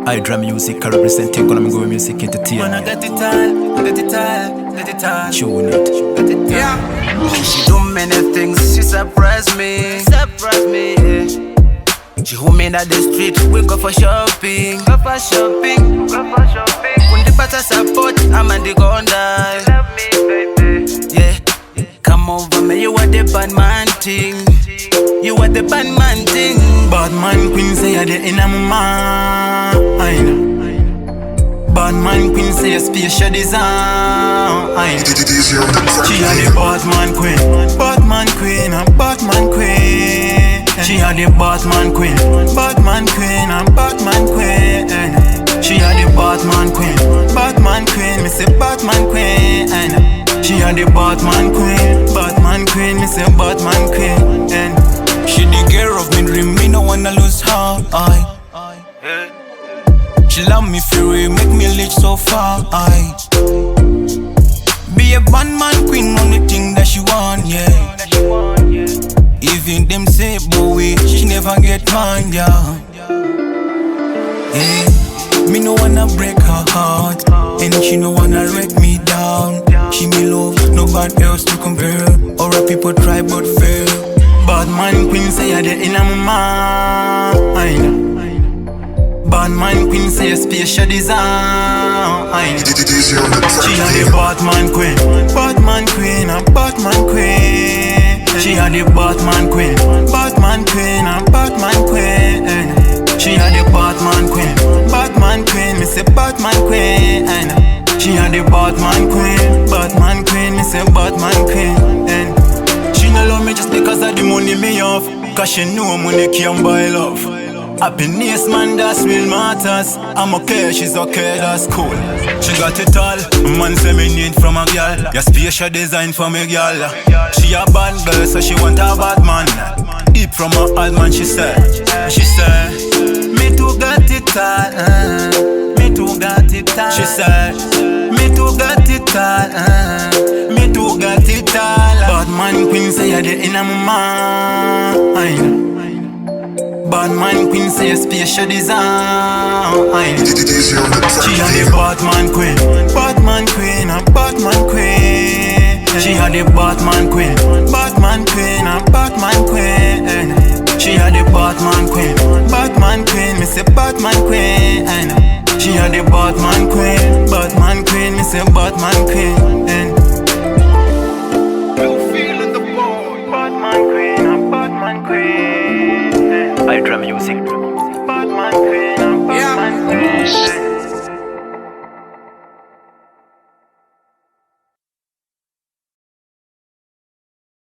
Hydra Music, I represent Economic Go Music Entertainment. Man, I got it all, got it all, got it all. Tune it. Got it all. Yeah. She do many things, she surprise me. Yeah. She hold me at the street, we go for shopping. Go for shopping, go for shopping. When the better support, I'm on the gonda. Love me, baby. Yeah. Come over me, you are the bad man thing. You are the bad man thing. Bad man queen say you're the inner mind. Bad man queen say you're special design. She are the bad man queen. Bad man queen, a bad man queen. She are the bad man queen. Bad man queen, a bad man queen. She are the bad man queen. Bad man queen, me say bad man queen. She are the bad man queen. Bad man queen, me say bad man queen. She the girl of me dream, me no wanna lose her. She love me fury, make me reach so far. Be a bad man queen, only thing that she want, yeah. Even them say boy, she never get mine, yeah. Me no wanna break her heart, and she no wanna let me down. She me love, nobody else to compare. Or a people try but fail. Bad man queen say you're the inner mind. Bad man queen say you're special design. She are the bad man queen. Bad man queen, a bad man queen. She are the bad man queen. Bad man queen, a bad man queen. She are the bad man queen. Bad man queen, me say bad man queen. She are the bad man queen. Bad man queen, me say bad man queen. She no love me just because of the money me have. Cause she know money can buy love. Happiness man, that's real matters. I'm okay, she's okay, that's cool. She got it all, man say me need from a girl. Your special design for me girl. She a bad girl, so she want a bad man. Deep from her heart man, she said. Me too got it all, me too got it all. She said, me too got it all, me too got it all. Bad man queen say you're the inner mind. Bad man queen say you're special design. She are the bad man queen. Bad man queen, a bad man queen. She are the bad man queen. Bad man queen, a bad man queen. She are the bad man queen. Bad man queen, me say bad man queen. She are the bad man queen. Bad man queen, me say bad man queen.